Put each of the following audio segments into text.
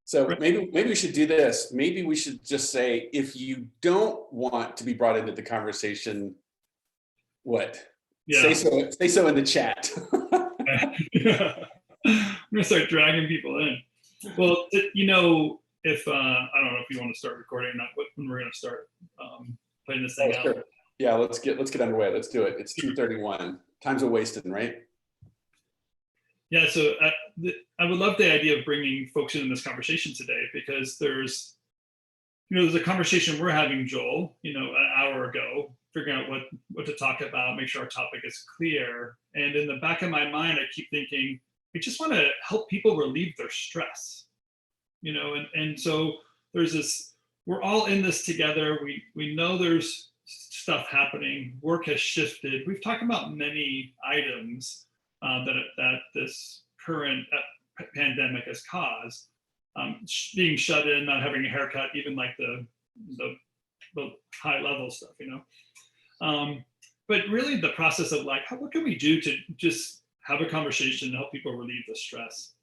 So Right. maybe we should do this. Maybe we should just say, if you don't want to be brought into the conversation, what? Say Yeah. so. Say so in the chat. I'm gonna start dragging people in. Well, if I don't know if you want to start recording or not, but when we're gonna start playing this Oh, thing out. sure. Yeah, let's get underway. Let's do it. It's 2:31. Time's a wasting, right? Yeah, so I would love the idea of bringing folks in this conversation today because there's a conversation we're having, Joel, an hour ago, figuring out what to talk about, make sure our topic is clear. And in the back of my mind, I keep thinking, we just want to help people relieve their stress, and so there's this, we're all in this together. We know there's stuff happening, work has shifted. We've talked about many items that this current pandemic has caused. Being shut in, not having a haircut, even like the high level stuff, But really, the process of like, what can we do to just have a conversation to help people relieve the stress?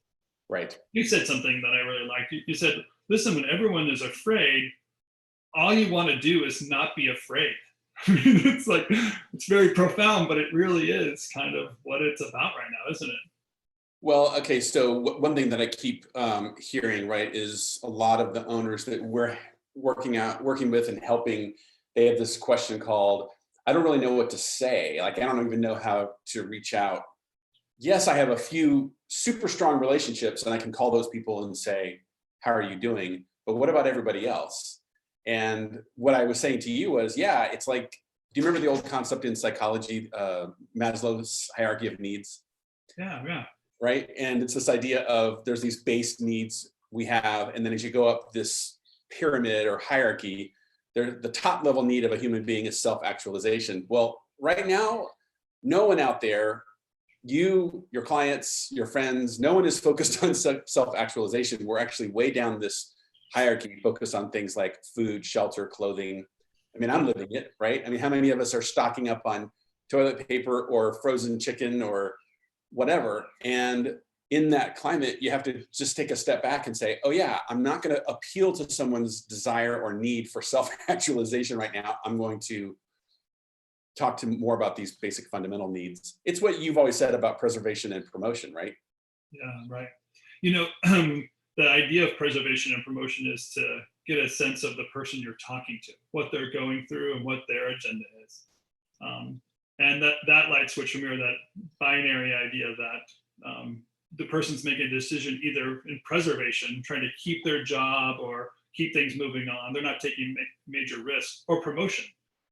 Right. You said something that I really liked. You said, listen, when everyone is afraid, all you want to do is not be afraid. It's like, it's very profound, but it really is kind of what it's about right now, isn't it? Well, okay. So one thing that I keep hearing, right, is a lot of the owners that we're working with and helping, they have this question called, I don't really know what to say. Like, I don't even know how to reach out. Yes, I have a few super strong relationships and I can call those people and say, how are you doing? But what about everybody else? And what I was saying to you was, yeah, it's like, do you remember the old concept in psychology, Maslow's hierarchy of needs? Yeah. Right? And it's this idea of there's these base needs we have, and then as you go up this pyramid or hierarchy, the top level need of a human being is self-actualization. Well, right now, no one out there, you, your clients, your friends, no one is focused on self-actualization. We're actually way down this hierarchy, focused on things like food, shelter, clothing. I mean, I'm living it, right? I mean, how many of us are stocking up on toilet paper or frozen chicken or whatever? And in that climate, you have to just take a step back and say, oh yeah, I'm not going to appeal to someone's desire or need for self-actualization right now. I'm going to talk to more about these basic fundamental needs. It's what you've always said about preservation and promotion, right? Yeah, right. The idea of preservation and promotion is to get a sense of the person you're talking to, what they're going through and what their agenda is. And that light switch mirror, that binary idea that the person's making a decision either in preservation, trying to keep their job or keep things moving on. They're not taking major risks, or promotion.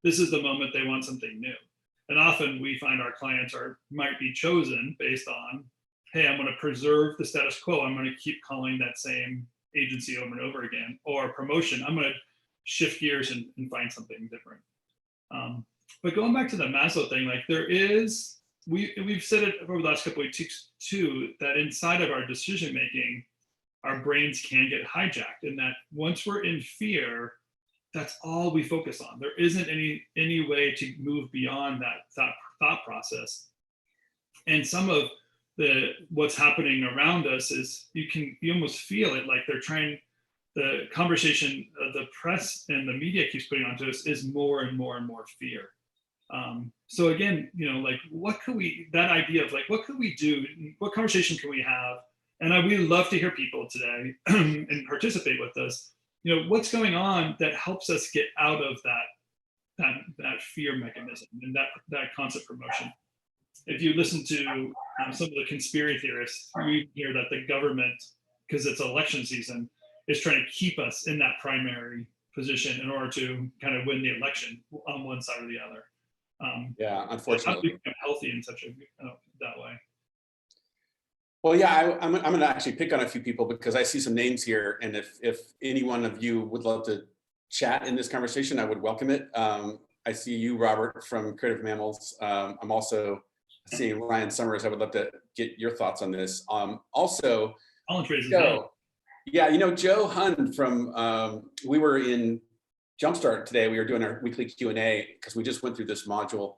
This is the moment they want something new. And often we find our clients might be chosen based on, hey, I'm going to preserve the status quo. I'm going to keep calling that same agency over and over again. Or promotion, I'm going to shift gears and find something different. But going back to the Maslow thing, like we've said it over the last couple of weeks too, that inside of our decision making, our brains can get hijacked, and that once we're in fear, that's all we focus on. There isn't any way to move beyond that thought process. And some of what's happening around us is you almost feel it, like the conversation the press and the media keeps putting onto us is more and more and more fear. So again, like that idea of like, what could we do? What conversation can we have? And we'd love to hear people today and participate with us. What's going on that helps us get out of that fear mechanism and that constant promotion. If you listen to some of the conspiracy theorists, we hear that the government, because it's election season, is trying to keep us in that primary position in order to kind of win the election on one side or the other. Yeah, unfortunately. How do we become healthy in such that way? Well, yeah, I'm going to actually pick on a few people because I see some names here, and if any one of you would love to chat in this conversation, I would welcome it. I see you, Robert, from Creative Mammals. I'm also seeing Ryan Summers. I would love to get your thoughts on this. Also, Joe, Joe Hund from, we were in Jumpstart today. We were doing our weekly Q&A because we just went through this module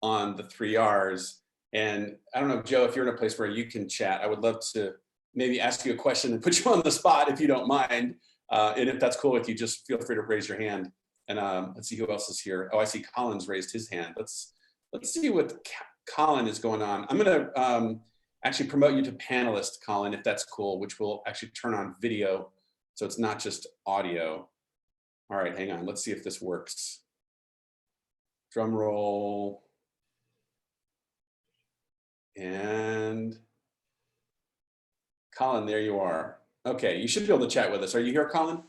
on the 3 Rs. And I don't know, Joe, if you're in a place where you can chat, I would love to maybe ask you a question and put you on the spot if you don't mind. And if that's cool with you, just feel free to raise your hand. And let's see who else is here. Oh, I see Colin's raised his hand. Let's see what Colin is going on. I'm gonna actually promote you to panelist, Colin, if that's cool, which will actually turn on video. So it's not just audio. All right, hang on. Let's see if this works. Drum roll. And Colin, there you are. Okay, you should be able to chat with us. Are you here, Colin?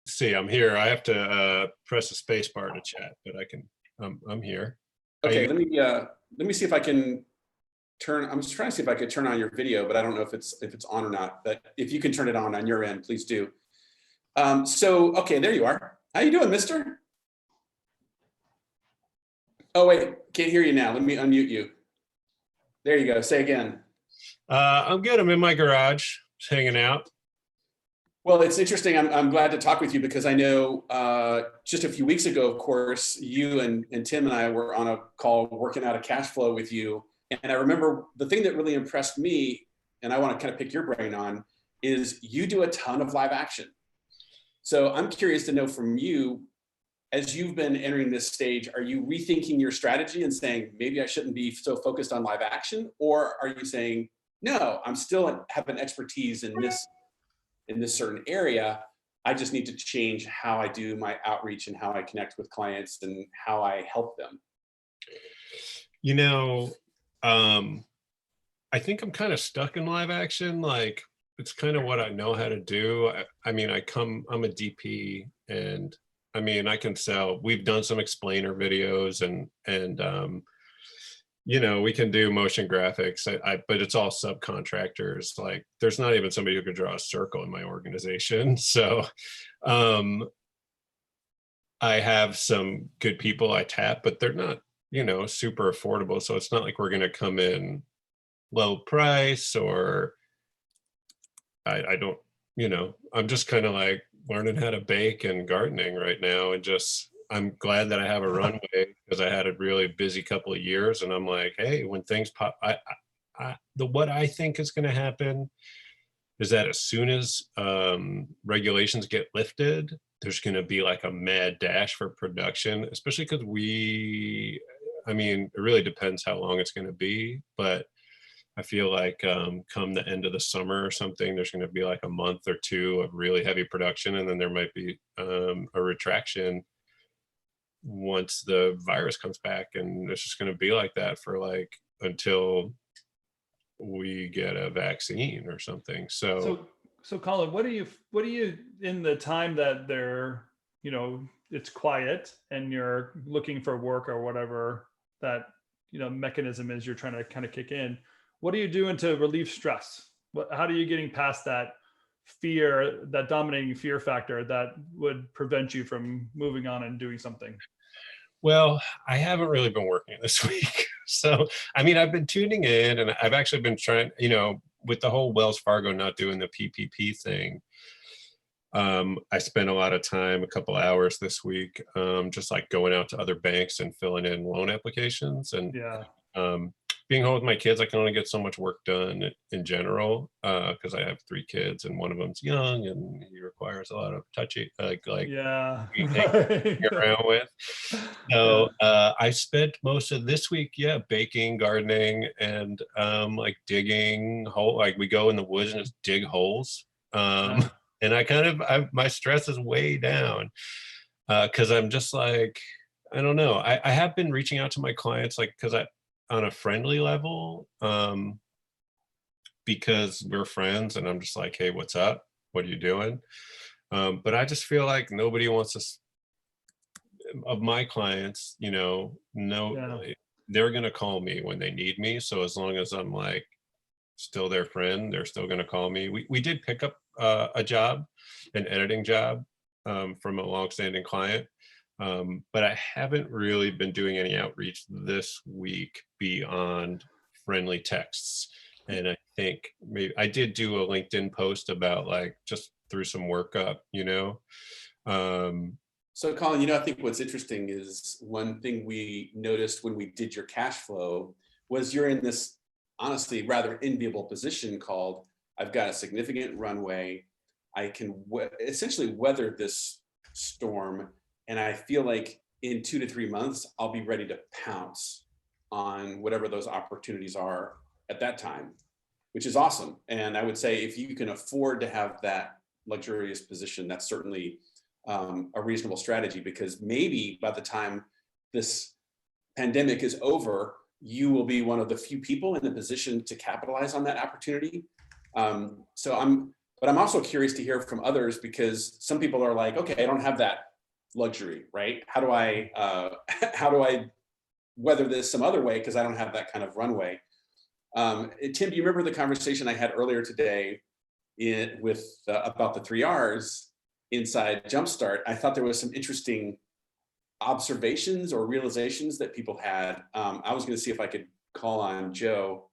See, I'm here. I have to press the space bar to chat, but I can. I'm here. Okay, let me see if I can turn. I'm just trying to see if I could turn on your video, but I don't know if it's on or not. But if you can turn it on your end, please do. So okay, there you are. How you doing, Mister? Oh wait, can't hear you now. Let me unmute you. There you go. Say again. I'm good. I'm in my garage, just hanging out. Well, it's interesting. I'm glad to talk with you because I know just a few weeks ago, of course, you and Tim and I were on a call working out a cash flow with you. And I remember the thing that really impressed me, and I want to kind of pick your brain on, is you do a ton of live action. So I'm curious to know from you, as you've been entering this stage, are you rethinking your strategy and saying, maybe I shouldn't be so focused on live action? Or are you saying, no, I'm still have an expertise in this certain area. I just need to change how I do my outreach and how I connect with clients and how I help them? You know, I think I'm kind of stuck in live action. Like, it's kind of what I know how to do. I mean, I'm a DP, and I mean, I can sell. We've done some explainer videos, and you know, we can do motion graphics. But it's all subcontractors. Like, there's not even somebody who could draw a circle in my organization. So, I have some good people I tap, but they're not, you know, super affordable. So it's not like we're going to come in low price, or I don't, you know, I'm just kind of like learning how to bake and gardening right now. And just, I'm glad that I have a runway because I had a really busy couple of years. And I'm like, hey, when things pop, what I think is going to happen is that as soon as regulations get lifted, there's going to be like a mad dash for production, especially because I mean, it really depends how long it's going to be, but I feel like come the end of the summer or something, there's going to be like a month or two of really heavy production, and then there might be a retraction once the virus comes back, and it's just going to be like that for like until we get a vaccine or something. So Colin, what do you in the time that they're, you know, it's quiet and you're looking for work or whatever that, you know, mechanism is you're trying to kind of kick in, what are you doing to relieve stress? How are you getting past that fear, that dominating fear factor that would prevent you from moving on and doing something? Well, I haven't really been working this week. So, I mean, I've been tuning in, and I've actually been trying, you know, with the whole Wells Fargo not doing the PPP thing. I spent a lot of time, a couple hours this week, just like going out to other banks and filling in loan applications. And being home with my kids, I can only get so much work done in general because I have 3 kids, and one of them's young and he requires a lot of touchy, hanging around with. So I spent most of this week, baking, gardening, and like digging hole. Like, we go in the woods and just dig holes. And my stress is way down because I'm just like, I don't know. I have been reaching out to my clients, like, on a friendly level, because we're friends, and I'm just like, hey, what's up? What are you doing? But I just feel like nobody wants us, of my clients, you know, they're going to call me when they need me. So as long as I'm like still their friend, they're still going to call me. We did pick up a job, an editing job, from a longstanding client. But I haven't really been doing any outreach this week beyond friendly texts. And I think maybe I did do a LinkedIn post about, like, just threw some work up, you know. So Colin, you know, I think what's interesting is one thing we noticed when we did your cash flow was you're in this honestly rather enviable position called I've got a significant runway. I can essentially weather this storm. And I feel like in 2 to 3 months, I'll be ready to pounce on whatever those opportunities are at that time, which is awesome. And I would say if you can afford to have that luxurious position, that's certainly a reasonable strategy, because maybe by the time this pandemic is over, you will be one of the few people in the position to capitalize on that opportunity. But I'm also curious to hear from others, because some people are like, okay, I don't have that luxury, right? How do I weather this some other way? Because I don't have that kind of runway. Tim, do you remember the conversation I had earlier today about the 3 R's inside Jumpstart? I thought there was some interesting observations or realizations that people had. I was going to see if I could call on Joe.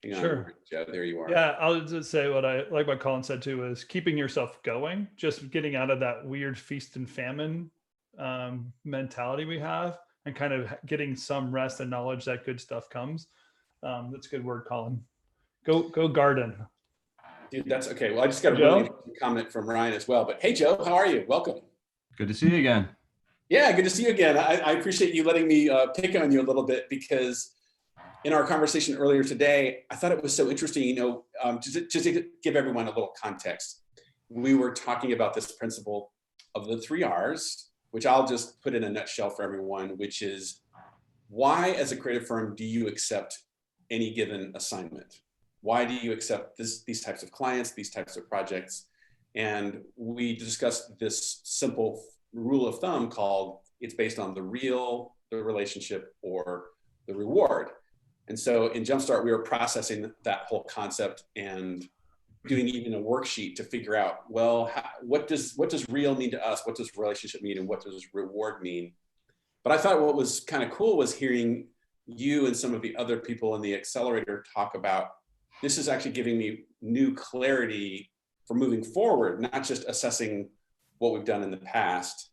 Hang on, Sure. Joe, there you are. Yeah, I'll just say what Colin said too, is keeping yourself going, just getting out of that weird feast and famine mentality we have, and kind of getting some rest and knowledge that good stuff comes. That's a good word, Colin. Go garden. Dude, that's okay. Well, I just got a Joe? really interesting comment from Ryan as well. But hey, Joe, how are you? Welcome. Good to see you again. Yeah, good to see you again. I appreciate you letting me pick on you a little bit, because in our conversation earlier today, I thought it was so interesting, just to give everyone a little context. We were talking about this principle of the 3 R's, which I'll just put in a nutshell for everyone, which is, why as a creative firm do you accept any given assignment? Why do you accept these types of clients, these types of projects? And we discussed this simple rule of thumb called, it's based on the relationship, or the reward. And so in Jumpstart, we were processing that whole concept and doing even a worksheet to figure out, well, what does real mean to us? What does relationship mean? And what does reward mean? But I thought what was kind of cool was hearing you and some of the other people in the accelerator talk about, this is actually giving me new clarity for moving forward, not just assessing what we've done in the past.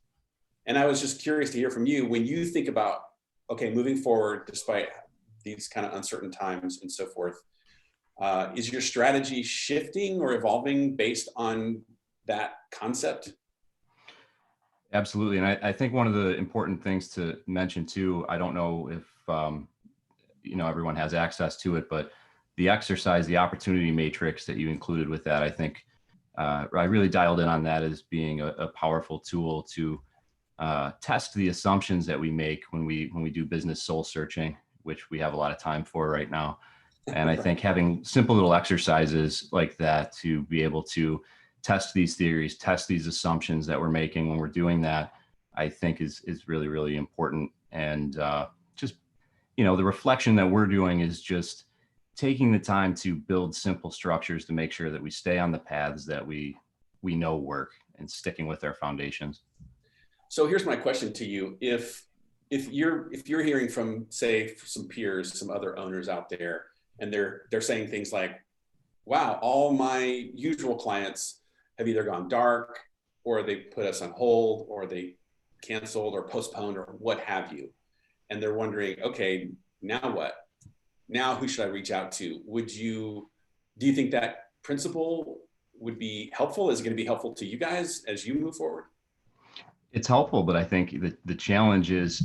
And I was just curious to hear from you, when you think about, okay, moving forward, despite these kind of uncertain times and so forth, is your strategy shifting or evolving based on that concept? Absolutely. And I think one of the important things to mention too, I don't know if, everyone has access to it, but the exercise, the opportunity matrix that you included with that, I think I really dialed in on that as being a powerful tool to test the assumptions that we make when we do business soul searching, which we have a lot of time for right now. And I think having simple little exercises like that to be able to test these theories, test these assumptions that we're making when we're doing that, I think is really, really important. And the reflection that we're doing is just taking the time to build simple structures to make sure that we stay on the paths that we know work, and sticking with our foundations. So here's my question to you. If you're hearing from, say, some peers, some other owners out there, and they're saying things like, wow, all my usual clients have either gone dark, or they put us on hold, or they canceled or postponed, or what have you. And they're wondering, okay, now what? Now who should I reach out to? Do you think that principle would be helpful? Is it going to be helpful to you guys as you move forward? It's helpful, but I think the challenge is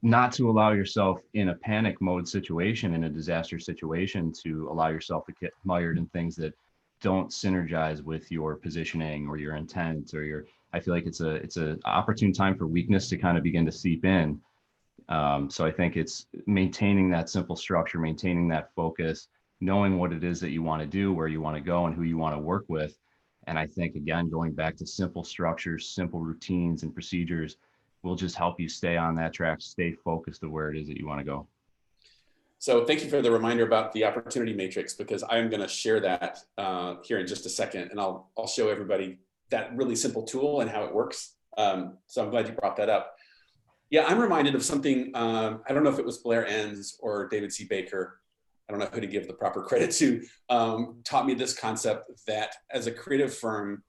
not to allow yourself in a panic mode situation, in a disaster situation, to allow yourself to get mired in things that don't synergize with your positioning or your intent or I feel like it's a opportune time for weakness to kind of begin to seep in. So I think it's maintaining that simple structure, maintaining that focus, knowing what it is that you want to do, where you want to go, and who you want to work with. And I think, again, going back to simple structures, simple routines and procedures will just help you stay on that track, stay focused to where it is that you want to go. So thank you for the reminder about the opportunity matrix, because I'm going to share that here in just a second, and I'll show everybody that really simple tool and how it works. So I'm glad you brought that up. Yeah, I'm reminded of something, I don't know if it was Blair Enns or David C. Baker, I don't know who to give the proper credit to, taught me this concept that as a creative firm,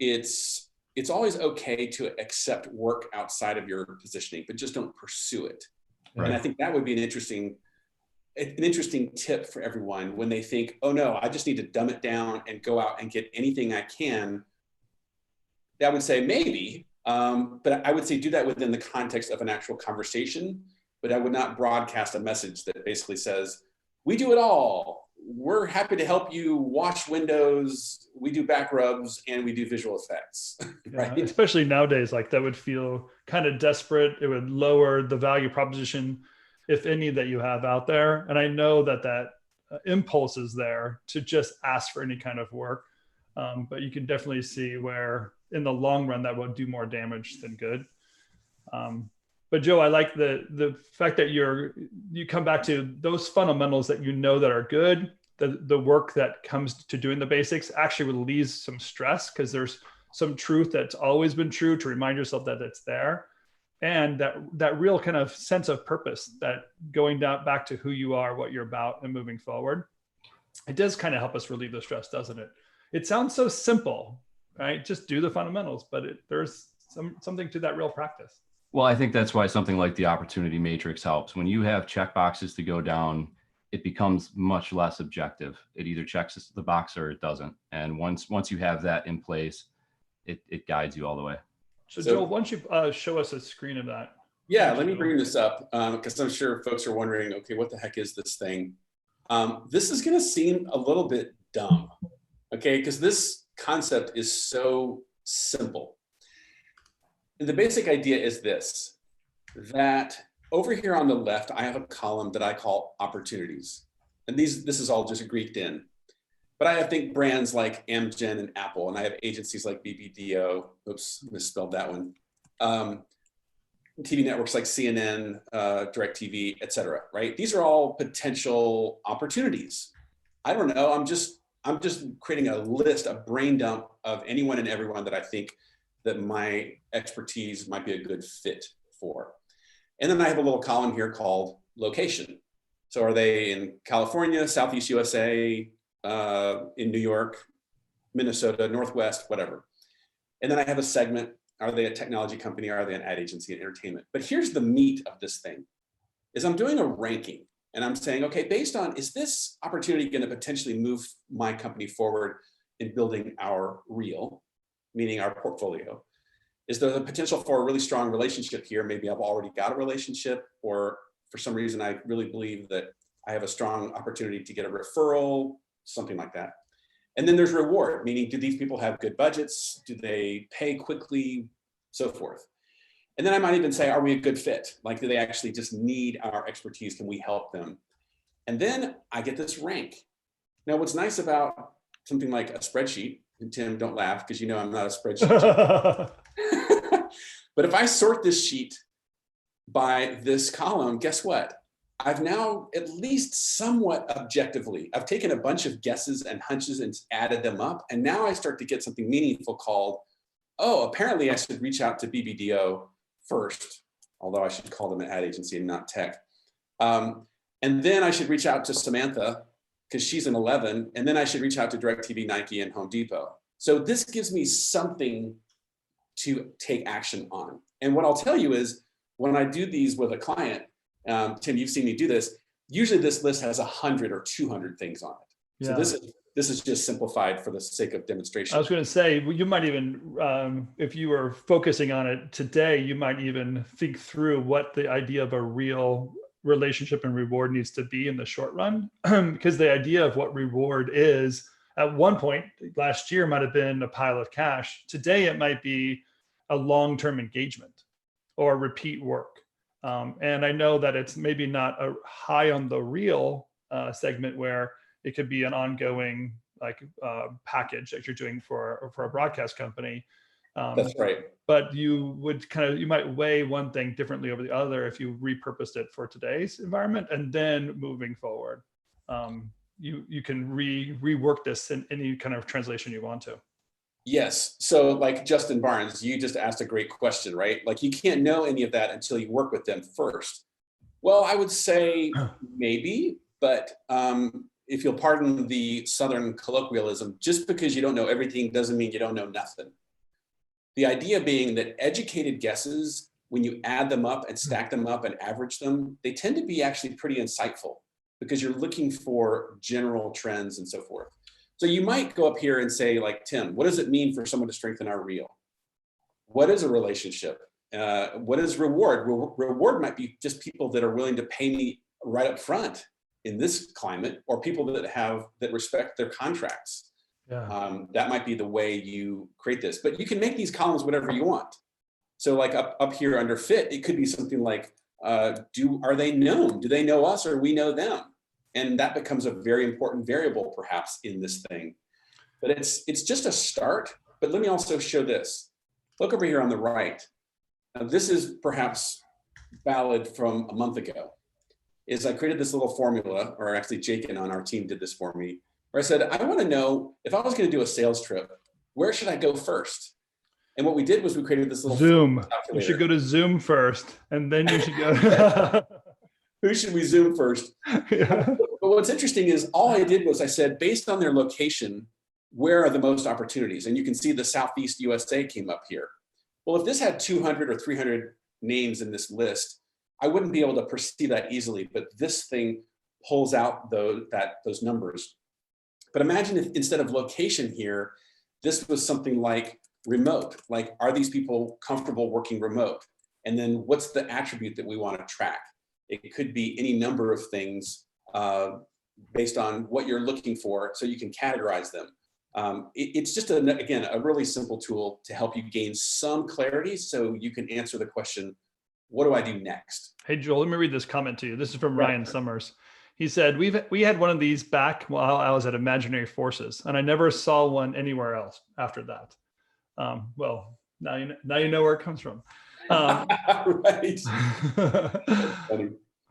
it's always okay to accept work outside of your positioning, but just don't pursue it. Right. And I think that would be an interesting an interesting tip for everyone when they think, oh no, I just need to dumb it down and go out and get anything I can. I would say maybe, but I would say do that within the context of an actual conversation, but I would not broadcast a message that basically says, we do it all. We're happy to help you wash windows. We do back rubs and we do visual effects, right? Yeah, especially nowadays, like that would feel kind of desperate. It would lower the value proposition, if any, that you have out there. And I know that that impulse is there to just ask for any kind of work. But you can definitely see where in the long run that will do more damage than good. But Joe, I like the fact that you come back to those fundamentals that you know that are good. The work that comes to doing the basics actually relieves some stress because there's some truth that's always been true to remind yourself that it's there. And that real kind of sense of purpose, that going down back to who you are, what you're about, and moving forward, it does kind of help us relieve the stress, doesn't it? It sounds so simple, right? Just do the fundamentals, but there's something to that real practice. Well, I think that's why something like the opportunity matrix helps. When you have check boxes to go down, it becomes much less objective. It either checks the box or it doesn't. And once you have that in place, it guides you all the way. So Joel, why don't you show us a screen of that? Yeah, let me bring this up because I'm sure folks are wondering, okay, what the heck is this thing? This is going to seem a little bit dumb, okay, because this concept is so simple. And the basic idea is this, that over here on the left, I have a column that I call opportunities. And this is all just Greeked in. But I have think brands like Amgen and Apple, and I have agencies like BBDO, oops, misspelled that one. TV networks like CNN, DirecTV, et cetera, right? These are all potential opportunities. I don't know, I'm just creating a list, a brain dump of anyone and everyone that I think that my expertise might be a good fit for. And then I have a little column here called location. So are they in California, Southeast USA, in New York, Minnesota, Northwest, whatever. And then I have a segment, are they a technology company, are they an ad agency and entertainment? But here's the meat of this thing, is I'm doing a ranking and I'm saying, okay, based on, is this opportunity gonna potentially move my company forward in building our reel, meaning our portfolio? Is there the potential for a really strong relationship here? Maybe I've already got a relationship, or for some reason, I really believe that I have a strong opportunity to get a referral, something like that. And then there's reward, meaning do these people have good budgets? Do they pay quickly? So forth. And then I might even say, are we a good fit? Like, do they actually just need our expertise? Can we help them? And then I get this rank. Now, what's nice about something like a spreadsheet, and Tim, don't laugh because you know I'm not a spreadsheet. But if I sort this sheet by this column, guess what? I've now at least somewhat objectively, I've taken a bunch of guesses and hunches and added them up. And now I start to get something meaningful called, oh, apparently I should reach out to BBDO first, although I should call them an ad agency and not tech. And then I should reach out to Samantha because she's an 11. And then I should reach out to DirecTV, Nike, and Home Depot. So this gives me something to take action on. And what I'll tell you is when I do these with a client, Tim, you've seen me do this. Usually this list has 100 or 200 things on it. Yeah. So this is just simplified for the sake of demonstration. I was going to say, you might even, if you were focusing on it today, you might even think through what the idea of a real relationship and reward needs to be in the short run. Because the idea of what reward is, at one point last year might have been a pile of cash. Today it might be a long-term engagement or repeat work. And I know that it's maybe not a high on the real segment where it could be an ongoing package that you're doing for a broadcast company. That's right. But you might weigh one thing differently over the other if you repurposed it for today's environment, and then moving forward, you can rework this in any kind of translation you want to. Yes. So like Justin Barnes, you just asked a great question, right? Like you can't know any of that until you work with them first. Well, I would say maybe, but if you'll pardon the Southern colloquialism, just because you don't know everything doesn't mean you don't know nothing. The idea being that educated guesses, when you add them up and stack them up and average them, they tend to be actually pretty insightful. because you're looking for general trends and so forth. So you might go up here and say, like, Tim, what does it mean for someone to strengthen our reel? What is a relationship? What is reward? Reward might be just people that are willing to pay me right up front in this climate, or people that respect their contracts. Yeah. That might be the way you create this, but you can make these columns whatever you want. So like up here under fit, it could be something like, are they known? Do they know us or we know them? And that becomes a very important variable perhaps in this thing. But it's just a start. But let me also show this. Look over here on the right. Now, this is perhaps valid from a month ago. Is I created this little formula, or actually Jake on our team did this for me, where I said, I want to know if I was going to do a sales trip, where should I go first? And what we did was we created this little Zoom. You should go to Zoom first, and then you should go. Who should we Zoom first? Yeah. But what's interesting is all I did was I said, based on their location, where are the most opportunities? And you can see the Southeast USA came up here. Well, if this had 200 or 300 names in this list, I wouldn't be able to perceive that easily, but this thing pulls out those numbers. But imagine if instead of location here, this was something like remote. Like, are these people comfortable working remote? And then what's the attribute that we want to track? It could be any number of things based on what you're looking for, so you can categorize them. It's just, again, a really simple tool to help you gain some clarity so you can answer the question, what do I do next? Hey, Joel, let me read this comment to you. This is from Ryan Summers. He said, we had one of these back while I was at Imaginary Forces, and I never saw one anywhere else after that. Well, now you know where it comes from. Right.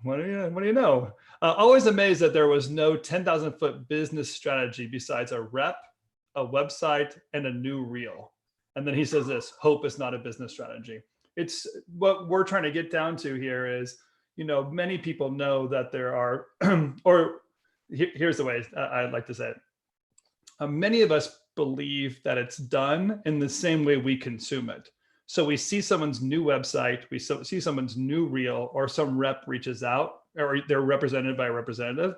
What do you know? Always amazed that there was no 10,000-foot business strategy besides a rep, a website, and a new reel. And then he says this: hope is not a business strategy. It's what we're trying to get down to here is, many people know that there are, or here's the way I'd like to say it. Many of us believe that it's done in the same way we consume it. So we see someone's new website, we see someone's new reel, or some rep reaches out, or they're represented by a representative,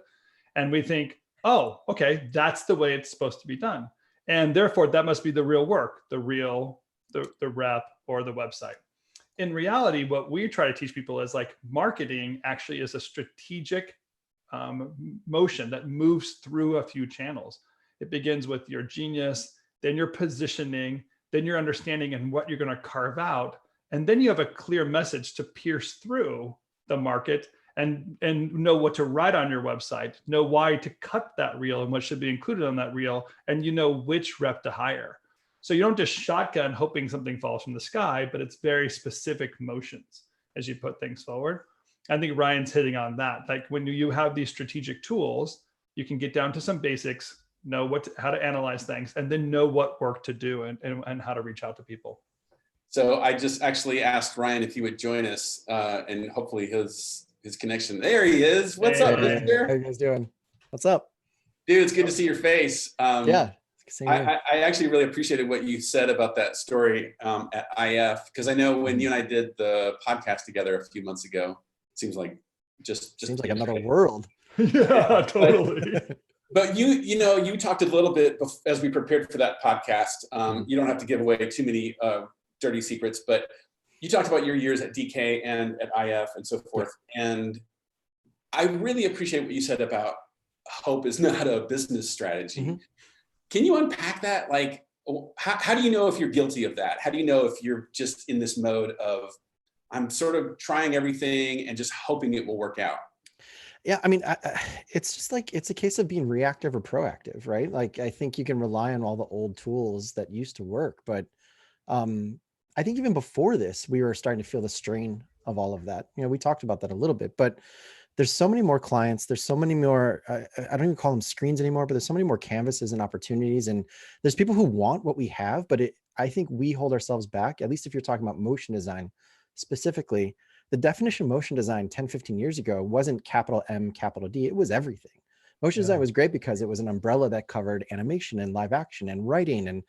and we think, oh, okay, that's the way it's supposed to be done. And therefore, that must be the real work, the reel, the rep, or the website. In reality, what we try to teach people is like marketing actually is a strategic motion that moves through a few channels. It begins with your genius, then your positioning, then your understanding and what you're going to carve out. And then you have a clear message to pierce through the market and know what to write on your website, know why to cut that reel and what should be included on that reel, and you know which rep to hire. So you don't just shotgun hoping something falls from the sky, but it's very specific motions as you put things forward. I think Ryan's hitting on that. Like when you have these strategic tools, you can get down to some basics, know how to analyze things, and then know what work to do and how to reach out to people. So I just actually asked Ryan if he would join us, and hopefully his connection. There he is. What's up, mister? How you guys doing? What's up? Dude, it's good to see your face. Yeah. I actually really appreciated what you said about that story at IF, because I know when you and I did the podcast together a few months ago, it seems like just seems like another world. Yeah, totally. But you talked a little bit as we prepared for that podcast. You don't have to give away too many dirty secrets, but you talked about your years at DK and at IF and so forth. And I really appreciate what you said about hope is not a business strategy. Mm-hmm. Can you unpack that? Like, how do you know if you're guilty of that? How do you know if you're just in this mode of, I'm sort of trying everything and just hoping it will work out? Yeah, I mean, it's just like, it's a case of being reactive or proactive, right? Like, I think you can rely on all the old tools that used to work, but I think even before this, we were starting to feel the strain of all of that. We talked about that a little bit, but there's so many more clients. There's so many more, I don't even call them screens anymore, but there's so many more canvases and opportunities. And there's people who want what we have, but I think we hold ourselves back, at least if you're talking about motion design specifically. The definition of motion design 10, 15 years ago wasn't capital M, capital D. It was everything. Motion design was great because it was an umbrella that covered animation and live action and writing and,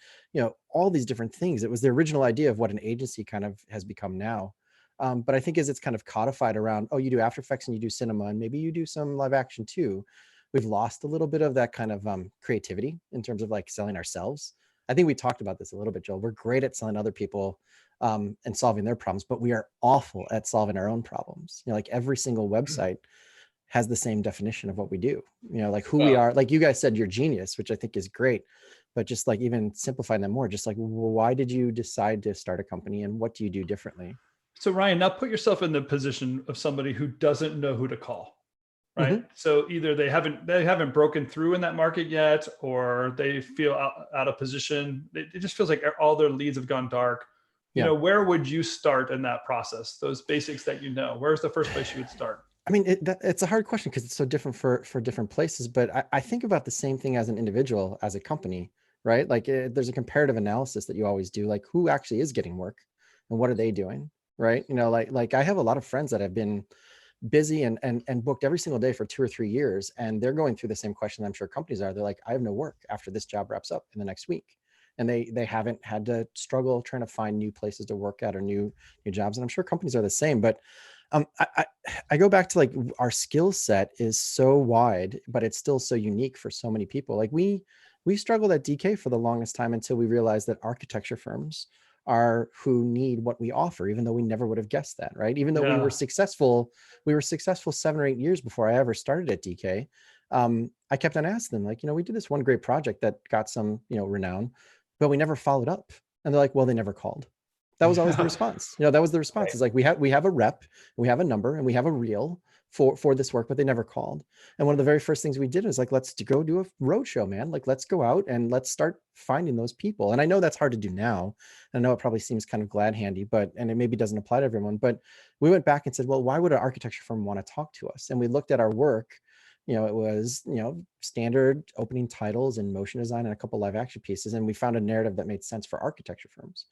all these different things. It was the original idea of what an agency kind of has become now. But I think as it's kind of codified around, oh, you do After Effects and you do cinema, and maybe you do some live action too, we've lost a little bit of that kind of creativity in terms of like selling ourselves. I think we talked about this a little bit, Joel. We're great at selling other people and solving their problems, but we are awful at solving our own problems. You know, like every single website has the same definition of what we do, you know, like who we are. Like you guys said, you're genius, which I think is great, but just like even simplifying them more, just like, well, why did you decide to start a company and what do you do differently? So Ryan, now put yourself in the position of somebody who doesn't know who to call, right? So either they haven't broken through in that market yet, or they feel out of position. It just feels like all their leads have gone dark. You know, where would you start in that process? Those basics that you know, where's the first place you would start? I mean, it's a hard question because it's so different for different places, but I think about the same thing as an individual, as a company, right? Like there's a comparative analysis that you always do, like who actually is getting work and what are they doing, right? You know, like I have a lot of friends that have been busy and booked every single day for 2 or 3 years, and they're going through the same question I'm sure companies are. They're like, I have no work after this job wraps up in the next week. And they haven't had to struggle trying to find new places to work at or new jobs. And I'm sure companies are the same, but I go back to like our skill set is so wide, but it's still so unique for so many people. Like we struggled at DK for the longest time until we realized that architecture firms are who need what we offer, even though we never would have guessed that, right? Even though we were successful 7 or 8 years before I ever started at DK. I kept on asking them, like, you know, we did this one great project that got some, you know, renown, but we never followed up. And they're like, well, they never called. That was always the response. You know, that was the response. It's like, we have a rep, we have a number, and we have a reel for this work, but they never called. And one of the very first things we did was like, let's go do a road show, man. Like, let's go out and let's start finding those people. And I know that's hard to do now. I know it probably seems kind of glad handy, and it maybe doesn't apply to everyone, but we went back and said, well, why would an architecture firm want to talk to us? And we looked at our work. You know, it was, you know, standard opening titles and motion design and a couple live action pieces. And we found a narrative that made sense for architecture firms.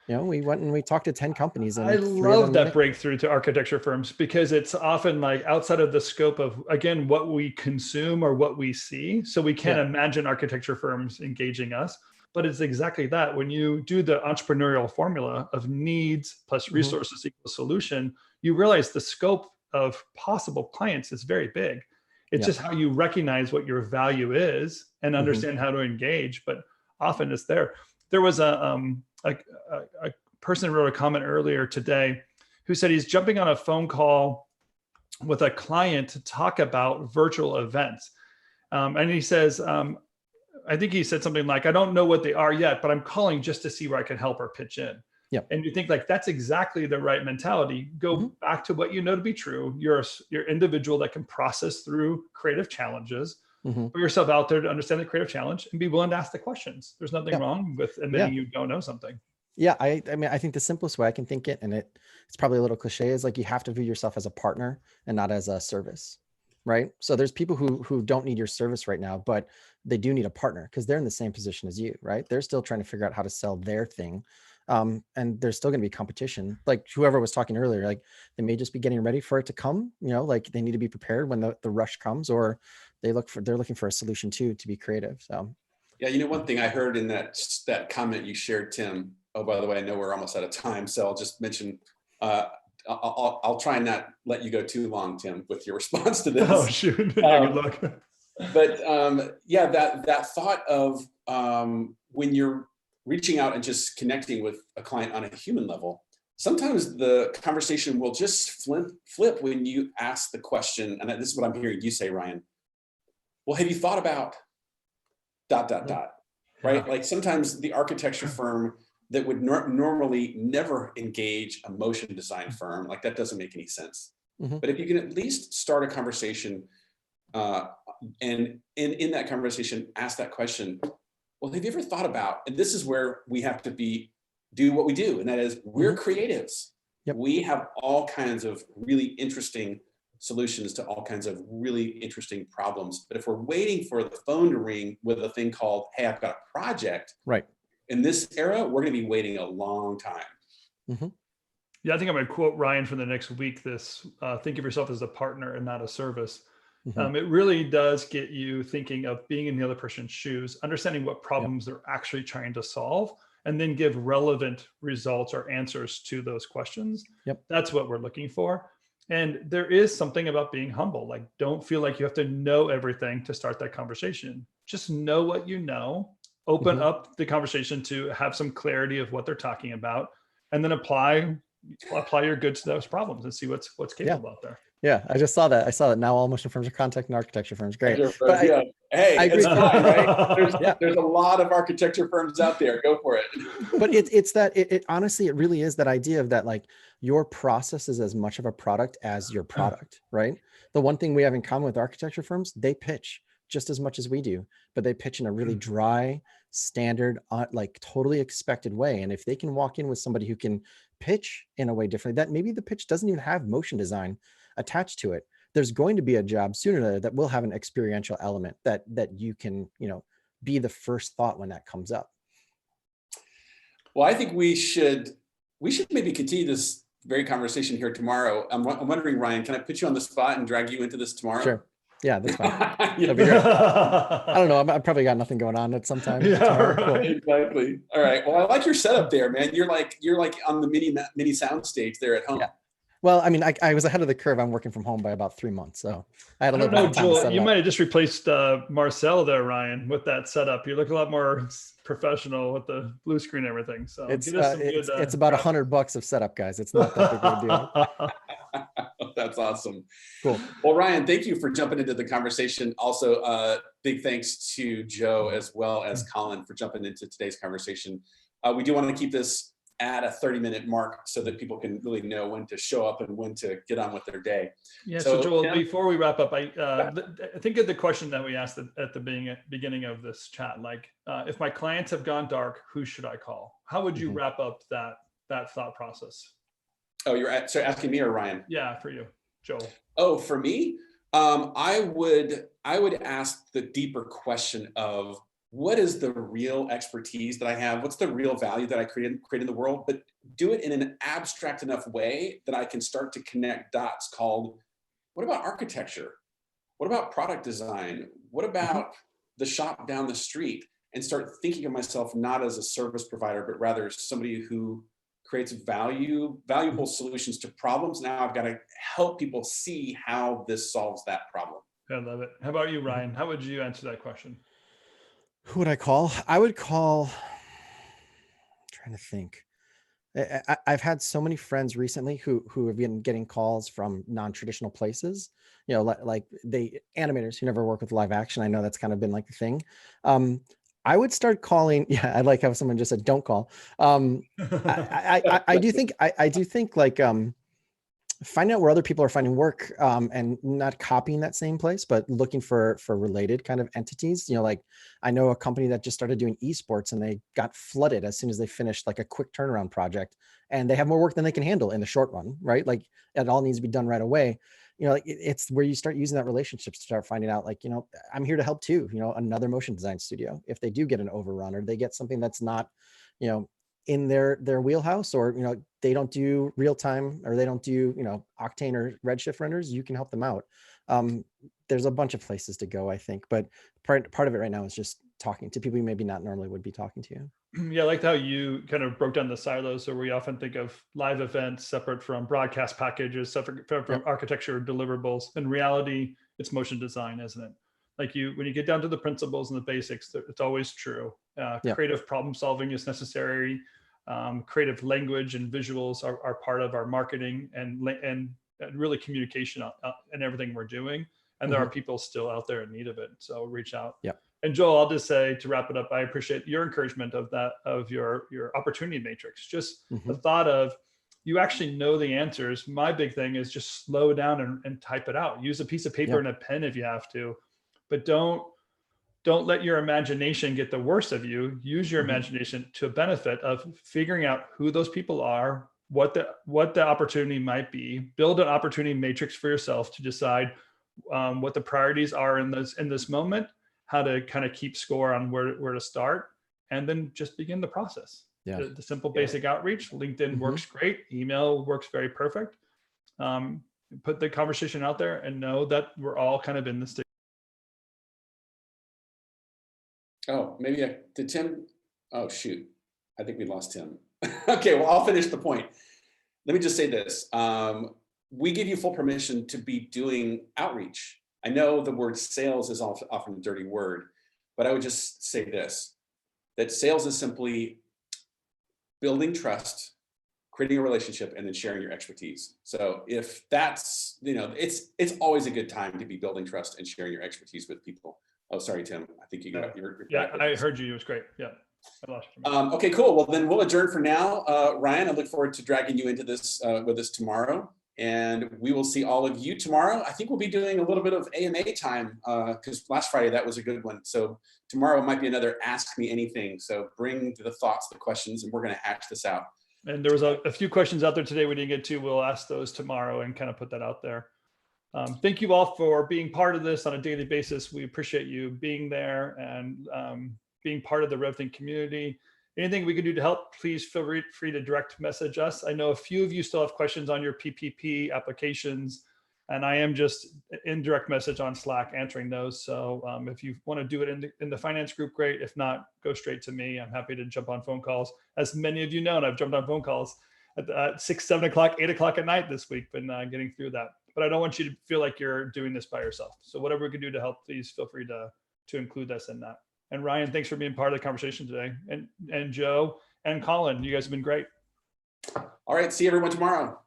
You know, we went and we talked to 10 companies. And I love that breakthrough to architecture firms, because it's often like outside of the scope of, again, what we consume or what we see. So we can't imagine architecture firms engaging us, but it's exactly that. When you do the entrepreneurial formula of needs plus resources equals solution, you realize the scope of possible clients is very big. It's just how you recognize what your value is and understand how to engage, but often it's there. There was a person wrote a comment earlier today who said he's jumping on a phone call with a client to talk about virtual events. And he says, I think he said something like, I don't know what they are yet, but I'm calling just to see where I can help or pitch in. Yep. And you think like, that's exactly the right mentality. Go back to what you know to be true. You're individual that can process through creative challenges. Put yourself out there to understand the creative challenge and be willing to ask the questions. There's nothing wrong with admitting you don't know something. Yeah, I mean, I think the simplest way I can think it, and it's probably a little cliche, is like you have to view yourself as a partner and not as a service, right? So there's people who don't need your service right now, but they do need a partner because they're in the same position as you, right? They're still trying to figure out how to sell their thing. And there's still going to be competition. Like whoever was talking earlier, like they may just be getting ready for it to come, you know, like they need to be prepared when the rush comes, or they're looking for a solution too, to be creative. So. Yeah. You know, one thing I heard in that comment you shared, Tim, oh, by the way, I know we're almost out of time, so I'll just mention, I'll try and not let you go too long, Tim, with your response to this. Oh, shoot. Good luck. But yeah, that thought of when you're reaching out and just connecting with a client on a human level, sometimes the conversation will just flip when you ask the question, and this is what I'm hearing you say, Ryan. Well, have you thought about ... Right? Like sometimes the architecture firm that would normally never engage a motion design firm, like that doesn't make any sense. But if you can at least start a conversation and in that conversation, ask that question, well, have you ever thought about, and this is where we have to do what we do, and that is we're creatives. Yep. We have all kinds of really interesting solutions to all kinds of really interesting problems. But if we're waiting for the phone to ring with a thing called, hey, I've got a project. Right. In this era, we're going to be waiting a long time. Yeah, I think I'm going to quote Ryan for the next week. This think of yourself as a partner and not a service. It really does get you thinking of being in the other person's shoes, understanding what problems they're actually trying to solve, and then give relevant results or answers to those questions. Yep. That's what we're looking for. And there is something about being humble. Like, don't feel like you have to know everything to start that conversation. Just know what you know, open up the conversation to have some clarity of what they're talking about, and then apply your goods to those problems and see what's capable out there. Yeah, I just saw that. I saw that now all motion firms are contact and architecture firms. Great. But Yeah. Hey, I agree. it's fine, right? Yeah. There's a lot of architecture firms out there. Go for it. But it's that it honestly, it really is that idea of that, like, your process is as much of a product as your product, right? The one thing we have in common with architecture firms, they pitch just as much as we do, but they pitch in a really dry, standard, like totally expected way. And if they can walk in with somebody who can pitch in a way differently, that maybe the pitch doesn't even have motion design attached to it, there's going to be a job sooner or later that will have an experiential element that you can, be the first thought when that comes up. Well, I think we should maybe continue this very conversation here tomorrow. I'm wondering, Ryan, can I put you on the spot and drag you into this tomorrow? Sure. Yeah, that's fine. Yeah. That'd be great. I don't know. I've probably got nothing going on at some time. Yeah, Cool. right. Exactly. All right. Well, I like your setup there, man. You're like on the mini sound stage there at home. Yeah. Well, I mean, I was ahead of the curve. I'm working from home by about 3 months, so I had a I little don't know, bit of time to set Joel, it you up. might have just replaced Marcel there, Ryan, with that setup. You look a lot more professional with the blue screen and everything. So It's get us some good, it's about $100 of setup, guys. It's not that big of a deal. That's awesome. Cool. Well, Ryan, thank you for jumping into the conversation. Also, big thanks to Joe as well as Colin for jumping into today's conversation. We do want to keep this at a 30-minute mark so that people can really know when to show up and when to get on with their day. Yeah. So Joel, Tim? before we wrap up, I think of the question that we asked at the beginning of this chat, like, if my clients have gone dark, who should I call? How would you wrap up that thought process? Oh, you're asking me or Ryan? Yeah, for you, Joel. Oh, for me, I would ask the deeper question of, what is the real expertise that I have? What's the real value that I create in the world? But do it in an abstract enough way that I can start to connect dots called, what about architecture? What about product design? What about the shop down the street? And start thinking of myself not as a service provider, but rather somebody who creates valuable solutions to problems. Now I've got to help people see how this solves that problem. I love it. How about you, Ryan? How would you answer that question? Who would I call? I would call, I'm trying to think. I've had so many friends recently who have been getting calls from non-traditional places, like they animators who never work with live action. I know that's kind of been like the thing. I would start calling. Yeah, I like how someone just said, "Don't call." I do think like finding out where other people are finding work, and not copying that same place, but looking for related kind of entities. Like I know a company that just started doing esports and they got flooded as soon as they finished like a quick turnaround project, and they have more work than they can handle in the short run, right? Like it all needs to be done right away. Like it's where you start using that relationship to start finding out, like, I'm here to help too, another motion design studio, if they do get an overrun or they get something that's not, in their wheelhouse, or they don't do real time, or they don't do Octane or Redshift renders, you can help them out. There's a bunch of places to go, I think, but part of it right now is just talking to people you maybe not normally would be talking to. Yeah, I liked how you kind of broke down the silos. So we often think of live events separate from broadcast packages, separate from architecture deliverables. In reality, it's motion design, isn't it? Like when you get down to the principles and the basics, it's always true. Creative problem solving is necessary. Creative language and visuals are part of our marketing and really communication and everything we're doing. And there are people still out there in need of it. So reach out. Yeah. And Joel, I'll just say, to wrap it up, I appreciate your encouragement of your opportunity matrix. Just the thought of, you actually know the answers. My big thing is just slow down and type it out. Use a piece of paper and a pen if you have to, but don't let your imagination get the worst of you. Use your imagination to a benefit of figuring out who those people are, what the opportunity might be. Build an opportunity matrix for yourself to decide what the priorities are in this moment, how to kind of keep score on where to start, and then just begin the process. Yeah. The simple basic outreach. LinkedIn works great. Email works very perfect. Put the conversation out there and know that we're all kind of in this together. Oh, maybe did Tim? Oh, shoot. I think we lost Tim. Okay, well, I'll finish the point. Let me just say this. We give you full permission to be doing outreach. I know the word sales is often a dirty word, but I would just say this, that sales is simply building trust, creating a relationship, and then sharing your expertise. So if that's, it's always a good time to be building trust and sharing your expertise with people. Oh, sorry, Tim. I think you got your Yeah, I heard you. It was great. Yeah. I lost you. Okay, cool. Well, then we'll adjourn for now. Ryan, I look forward to dragging you into this with us tomorrow. And we will see all of you tomorrow. I think we'll be doing a little bit of AMA time because last Friday, that was a good one. So tomorrow might be another Ask Me Anything. So bring the thoughts, the questions, and we're going to hash this out. And there was a few questions out there today we didn't get to. We'll ask those tomorrow and kind of put that out there. Thank you all for being part of this on a daily basis. We appreciate you being there and being part of the RevThink community. Anything we can do to help, please feel free to direct message us. I know a few of you still have questions on your PPP applications, and I am just in direct message on Slack answering those. So if you want to do it in the finance group, great. If not, go straight to me. I'm happy to jump on phone calls. As many of you know, and I've jumped on phone calls at 6, 7 o'clock, 8 o'clock at night this week, been getting through that. But I don't want you to feel like you're doing this by yourself. So whatever we can do to help, please feel free to include us in that. And Ryan, thanks for being part of the conversation today. And Joe and Colin, you guys have been great. All right, see everyone tomorrow.